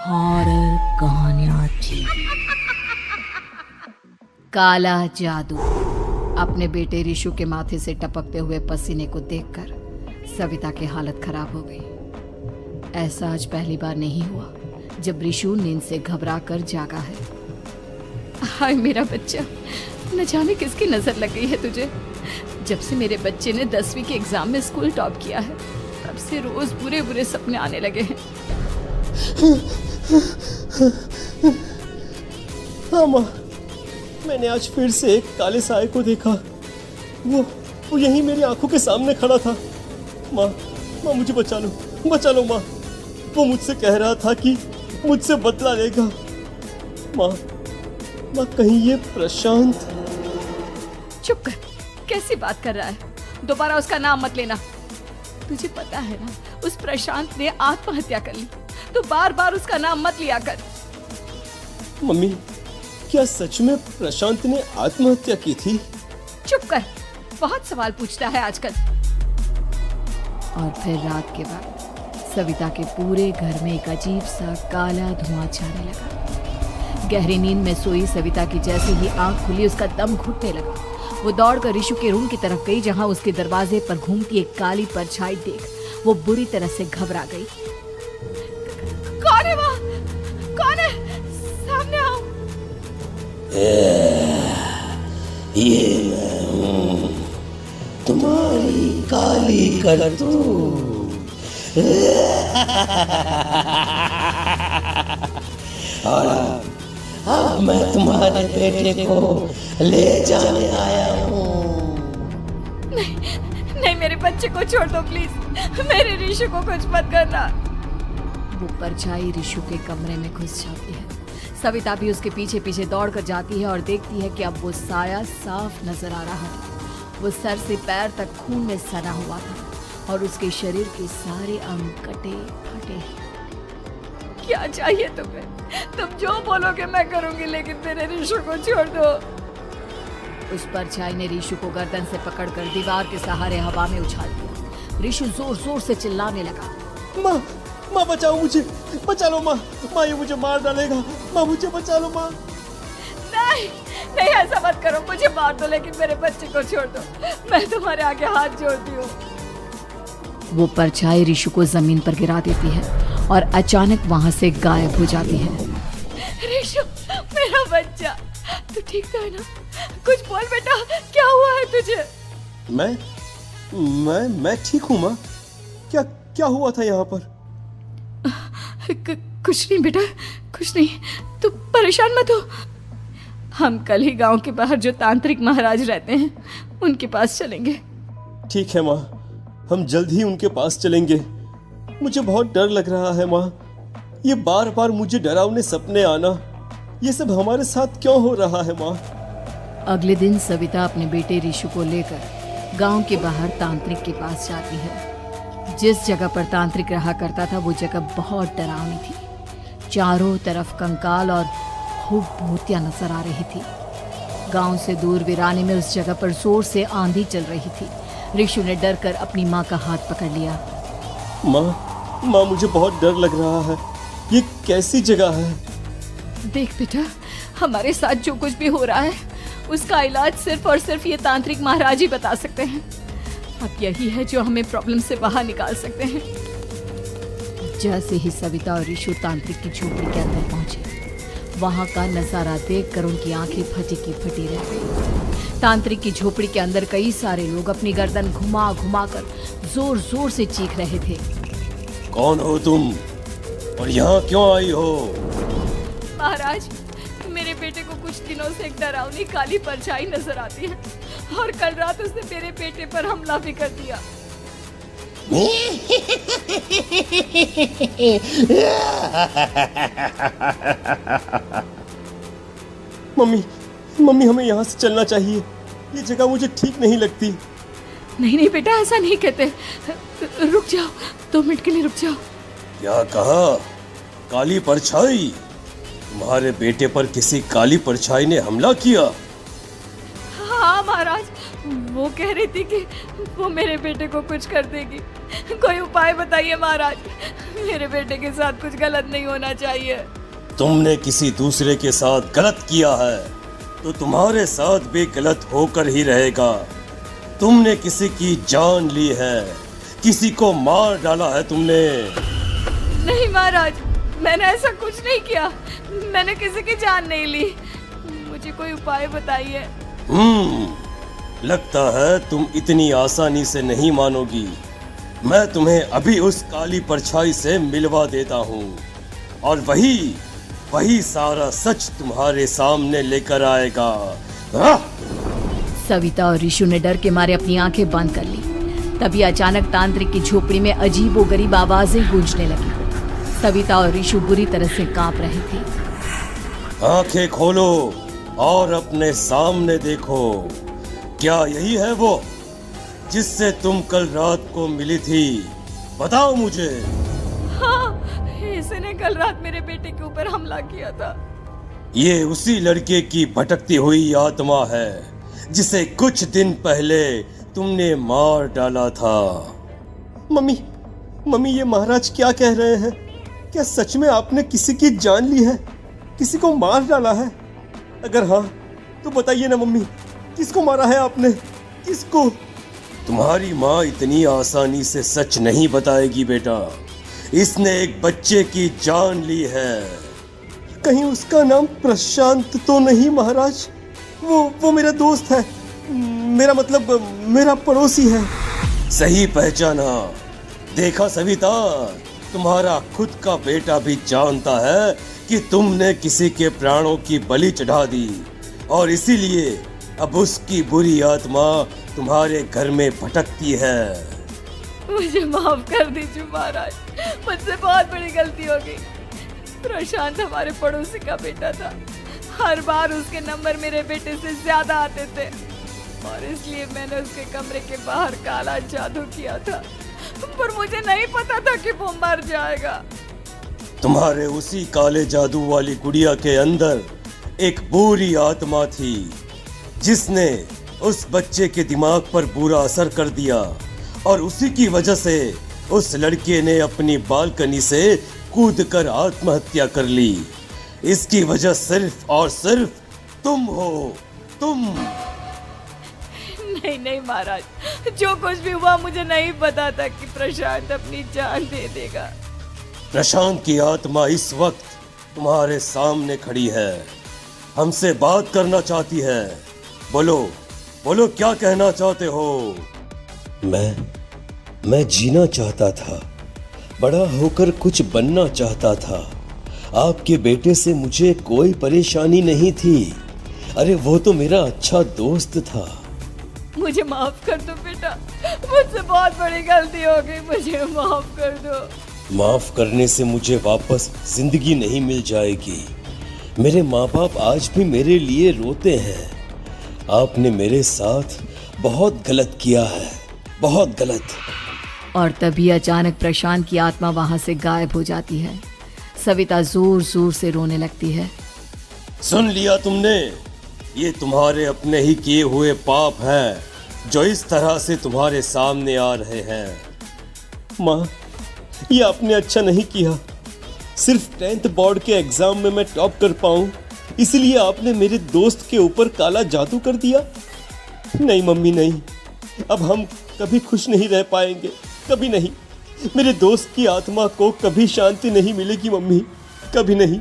Horror कहानियां थी। काला जादू। अपने बेटे रिशु के माथे से टपकते हुए पसीने को देखकर सविता की हालत खराब हो गई। ऐसा आज पहली बार नहीं हुआ जब रिशु नींद से घबरा कर जागा है। हाय मेरा बच्चा, न जाने किसकी नजर लग गई है तुझे। जब से मेरे बच्चे ने 10वीं के एग्जाम में स्कूल टॉप किया है तब से रोज बुरे बुरे सपने आने लगे हैं। हाँ माँ, मैंने आज फिर से एक काले साए को देखा। वो यहीं मेरी आंखों के सामने खड़ा था। माँ मुझे बचा लो माँ। वो मुझसे कह रहा था कि मुझसे बदला लेगा। माँ कहीं ये प्रशांत। चुप कर, कैसी बात कर रहा है? दोबारा उसका नाम मत लेना। तुझे पता है ना, उस प्रशांत ने आत्महत्या कर ली, तो बार बार उसका नाम मत लिया कर। मम्मी, क्या सच में प्रशांत ने आत्महत्या की थी? चुप कर, बहुत सवाल पूछता है आजकल। और फिर रात के बाद सविता के पूरे घर में एक अजीब सा काला धुआं छाने लगा। गहरी नींद में सोई सविता की जैसे ही आंख खुली उसका दम घुटने लगा। वो दौड़कर रिशु के रूम की तरफ गई जहां उसके दरवाजे पर घूमती एक काली परछाई देख वो बुरी तरह से घबरा गई। कौन है वहाँ? कौन है? सामने आओ। ये मैं हूँ, तुम्हारी काली करतूत। और अब मैं तुम्हारे बेटे को ले जाने आया हूँ। नहीं, मेरे बच्चे को छोड़ दो प्लीज। मेरे रिशु को कुछ मत करना। वो परछाई रिशु के कमरे में घुस जाती है। सविता भी उसके पीछे पीछे दौड़ कर जाती है और देखती है कि अब वो साया साफ नजर आ रहा है। वो सर से पैर तक खून में सना हुआ था और उसके शरीर के सारे अंग कटे फटे। क्या चाहिए तुम्हें? तुम जो बोलोगे मैं करूंगी, लेकिन मेरे रिशु को छोड़ दो। उस परछाई ने रिशु को गर्दन से पकड़कर दीवार के सहारे हवा में उछाल दिया। रिशु जोर जोर से चिल्लाने लगा। माँ बचाओ मुझे, बचा लो माँ। ये मुझे मार डालेगा। माँ मुझे बचा लो माँ। नहीं, ऐसा मत करो। मुझे मार दो लेकिन मेरे बच्चे को छोड़ दो। मैं तुम्हारे आगे हाथ जोड़ती हूँ। वो परछाई रिशु को जमीन पर गिरा देती है और अचानक वहां से गायब हो जाती है। रिशु, मेरा बच्चा, तू ठीक तो है ना? कुछ बोल बेटा, क्या हुआ है तुझे? मैं ठीक हूँ माँ। क्या हुआ था यहाँ पर? कुछ नहीं बेटा, कुछ नहीं। तू परेशान मत हो। हम कल ही गांव के बाहर जो तांत्रिक महाराज रहते हैं उनके पास चलेंगे। ठीक है माँ, हम जल्द ही उनके पास चलेंगे। मुझे बहुत डर लग रहा है माँ। ये बार बार मुझे डरावने सपने आना, ये सब हमारे साथ क्यों हो रहा है माँ? अगले दिन सविता अपने बेटे रिशु को लेकर गांव के बाहर तांत्रिक के पास जाती है। जिस जगह पर तांत्रिक रहा करता था वो जगह बहुत डरावनी थी। चारों तरफ कंकाल और खूब भूतियां नजर आ रही थी। गांव से दूर वीराने में उस जगह पर जोर से आंधी चल रही थी। रिशु ने डर कर अपनी माँ का हाथ पकड़ लिया। माँ मुझे बहुत डर लग रहा है। ये कैसी जगह है? देख बेटा, हमारे साथ जो कुछ भी हो रहा है उसका इलाज सिर्फ और सिर्फ ये तांत्रिक महाराज ही बता सकते हैं। अब यही है जो हमें प्रॉब्लम से बाहर निकाल सकते हैं। जैसे ही सविता और रिशु तांत्रिक की झोपड़ी के अंदर पहुंचे, वहां का नजारा देखकर उनकी आंखें फटी की फटी रह गई। तांत्रिक की झोपड़ी के अंदर कई सारे लोग अपनी गर्दन घुमा घुमा कर जोर जोर से चीख रहे थे। कौन हो तुम और यहाँ क्यों आई हो? महाराज, मेरे बेटे को कुछ दिनों से एक डरावनी काली परछाई नजर आती है और कल रात उसने मेरे बेटे पर हमला भी कर दिया। मम्मी हमें यहाँ से चलना चाहिए। ये जगह मुझे ठीक नहीं लगती। नहीं बेटा, ऐसा नहीं कहते। रुक जाओ, 2 मिनट के लिए रुक जाओ। क्या कहा? काली परछाई? तुम्हारे बेटे पर किसी काली परछाई ने हमला किया? हाँ महाराज, वो कह रही थी कि वो मेरे बेटे को कुछ कर देगी, कोई उपाय बताइए महाराज। मेरे बेटे के साथ कुछ गलत नहीं होना चाहिए। तुमने किसी दूसरे के साथ गलत किया है तो तुम्हारे साथ भी गलत होकर ही रहेगा। तुमने किसी की जान ली है, किसी को मार डाला है तुमने। नहीं महाराज, मैंने ऐसा कुछ नहीं किया। मैंने किसी की जान नहीं ली। मुझे कोई उपाय बताइए। लगता है तुम इतनी आसानी से नहीं मानोगी। मैं तुम्हें अभी उस काली परछाई से मिलवा देता हूँ और वही सारा सच तुम्हारे सामने लेकर आएगा। सविता और ऋषु ने डर के मारे अपनी आंखें बंद कर ली। तभी अचानक तांत्रिक की झोपड़ी में अजीबोगरीब आवाजें गूंजने लगी। सविता और ऋषु बुरी तरह से कांप रहे थे। आंखें खोलो और अपने सामने देखो। क्या यही है वो जिससे तुम कल रात को मिली थी? बताओ मुझे। हाँ, इसने कल रात मेरे बेटे के ऊपर हमला किया था। ये उसी लड़के की भटकती हुई आत्मा है जिसे कुछ दिन पहले तुमने मार डाला था। मम्मी ये महाराज क्या कह रहे हैं? क्या सच में आपने किसी की जान ली है, किसी को मार डाला है? अगर हाँ तो बताइए ना मम्मी, किसको मारा है आपने? किसको? तुम्हारी माँ इतनी आसानी से सच नहीं बताएगी बेटा। इसने एक बच्चे की जान ली है। कहीं उसका नाम प्रशांत तो नहीं महाराज? वो मेरा दोस्त है, मेरा मतलब मेरा पड़ोसी है। सही पहचाना। देखा सविता, तुम्हारा खुद का बेटा भी जानता है कि तुमने किसी के प्राणों की बलि चढ़ा दी और इसीलिए अब उसकी बुरी आत्मा तुम्हारे घर में भटकती है। मुझे माफ कर दीजिए महाराज, मुझसे बहुत बड़ी गलती हो गई। प्रशांत हमारे पड़ोसी का बेटा था। हर बार उसके नंबर मेरे बेटे से ज्यादा आते थे और इसलिए मैंने उसके कमरे के बाहर काला जादू किया था, पर मुझे नहीं पता था कि वो मर जाएगा। तुम्हारे उसी काले जादू वाली गुड़िया के अंदर एक बुरी आत्मा थी जिसने उस बच्चे के दिमाग पर बुरा असर कर दिया और उसी की वजह से उस लड़के ने अपनी बालकनी से कूदकर आत्महत्या कर ली। इसकी वजह सिर्फ और सिर्फ तुम हो, तुम। नहीं महाराज, जो कुछ भी हुआ मुझे नहीं पता था कि प्रशांत अपनी जान दे देगा। प्रशांत की आत्मा इस वक्त तुम्हारे सामने खड़ी है, हमसे बात करना चाहती है। बोलो क्या कहना चाहते हो? मैं जीना चाहता था, बड़ा होकर कुछ बनना चाहता था। आपके बेटे से मुझे कोई परेशानी नहीं थी। अरे वो तो मेरा अच्छा दोस्त था। मुझे माफ कर दो बेटा, मुझसे बहुत बड़ी गलती हो गई, मुझे माफ कर दो। माफ करने से मुझे वापस जिंदगी नहीं मिल जाएगी। मेरे माँ बाप आज भी मेरे लिए रोते हैं। आपने मेरे साथ बहुत गलत किया है, बहुत गलत। और तभी अचानक प्रशांत की आत्मा वहां से गायब हो जाती है। सविता जोर जोर से रोने लगती है। सुन लिया तुमने? ये तुम्हारे अपने ही किए हुए पाप हैं जो इस तरह से तुम्हारे सामने आ रहे हैं। माँ, ये आपने अच्छा नहीं किया। सिर्फ 10th बोर्ड के एग्जाम में मैं टॉप कर पाऊं, इसलिए आपने मेरे दोस्त के ऊपर काला जादू कर दिया। नहीं मम्मी, नहीं, अब हम कभी खुश नहीं रह पाएंगे, कभी नहीं। मेरे दोस्त की आत्मा को कभी शांति नहीं मिलेगी मम्मी, कभी नहीं।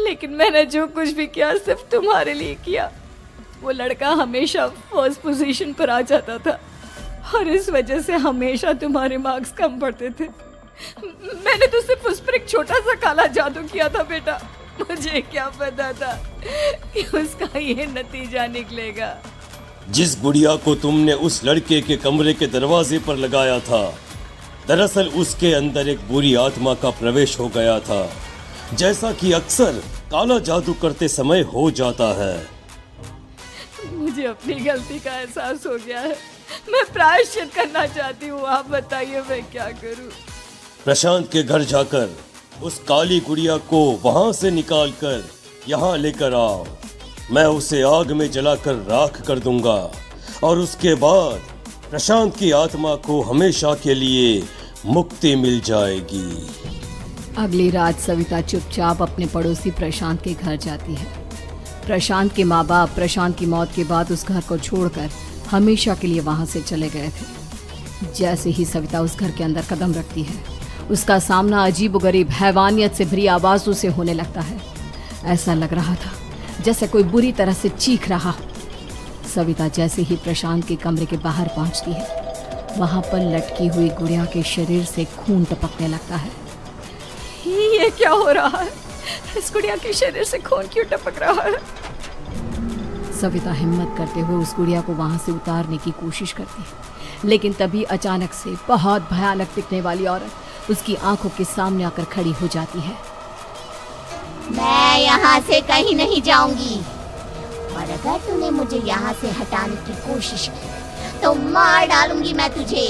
लेकिन मैंने जो कुछ भी किया सिर्फ तुम्हारे लिए किया। वो लड़का हमेशा फर्स्ट पोजीशन पर आ जाता था और इस वजह से हमेशा तुम्हारे मार्क्स कम पड़ते थे। मैंने तो सिर्फ उस पर एक छोटा सा काला जादू किया था बेटा। मुझे क्या पता था कि उसका ये नतीजा निकलेगा। जिस गुड़िया को तुमने उस लड़के के कमरे के दरवाजे पर लगाया था, दरअसल उसके अंदर एक बुरी आत्मा का प्रवेश हो गया था, जैसा कि अक्सर काला जादू करते समय हो जाता है। मुझे अपनी गलती का एहसास हो गया है। मैं प्रायश्चित करना चाहती हूँ, आप बताइए मैं क्या करूँ? प्रशांत के घर जाकर उस काली गुड़िया को वहां से निकालकर यहाँ लेकर आओ। मैं उसे आग में जलाकर राख कर दूंगा और उसके बाद प्रशांत की आत्मा को हमेशा के लिए मुक्ति मिल जाएगी। अगली रात सविता चुपचाप अपने पड़ोसी प्रशांत के घर जाती है। प्रशांत के माँ बाप प्रशांत की मौत के बाद उस घर को छोड़कर हमेशा के लिए वहां से चले गए थे। जैसे ही सविता उस घर के अंदर कदम रखती है, उसका सामना अजीबोगरीब हैवानियत से भरी आवाजों से होने लगता है। ऐसा लग रहा था जैसे कोई बुरी तरह से चीख रहा हो। सविता जैसे ही प्रशांत के कमरे के बाहर पहुंचती है, वहां पर लटकी हुई गुड़िया के शरीर से खून टपकने लगता है। ये क्या हो रहा है? इस गुड़िया के शरीर से खून क्यों टपक रहा है? सविता हिम्मत करते हुए उस गुड़िया को वहां से उतारने की कोशिश करती है, लेकिन तभी अचानक से बहुत भयानक दिखने वाली औरत उसकी आंखों के सामने आकर खड़ी हो जाती है। मैं यहाँ से कहीं नहीं जाऊंगी, और अगर तूने मुझे यहाँ से हटाने की कोशिश की तो मार डालूंगी मैं तुझे।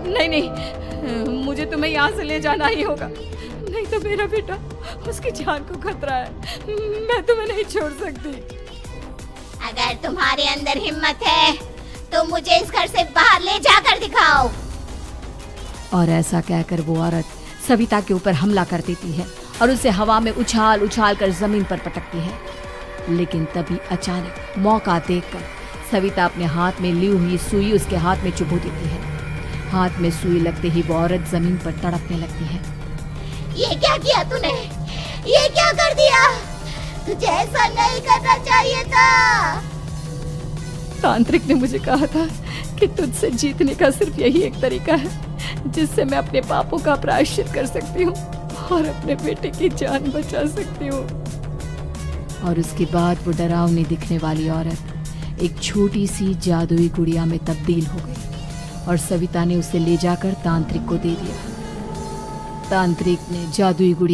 नहीं नहीं, मुझे तुम्हें यहाँ से ले जाना ही होगा, नहीं तो मेरा बेटा, उसकी जान को खतरा है। मैं तुम्हें नहीं छोड़ सकती। अगर तुम्हारे अंदर हिम्मत है तो मुझे इस घर से बाहर ले जाकर दिखाओ। और ऐसा कहकर वो औरत सविता के ऊपर हमला कर देती है और उसे हवा में उछाल उछाल कर जमीन पर पटकती है। लेकिन तभी अचानक मौका देखकर सविता अपने हाथ में ली हुई सुई उसके हाथ में चुभो देती है। हाथ में सुई लगते ही वो औरत जमीन पर तड़पने लगती है। ये क्या किया तूने? ये क्या कर दिया? तुझे ऐसा नहीं करना चाहिए था। तांत्रिक ने मुझे कहा था कि तुझसे जीतने का सिर्फ यही एक तरीका है जिससे मैं अपने पापों का प्रायश्चित कर सकती हूँ और अपने बेटे की जान बचा सकती हूँ। और उसके बाद वो डरावनी दिखने वाली औरत एक छोटी सी जादुई गुड़िया में तब्दील हो गई और सविता ने उसे ले जाकर तांत्रिक को दे दिया। तांत्रिक ने जादुई गुड़िया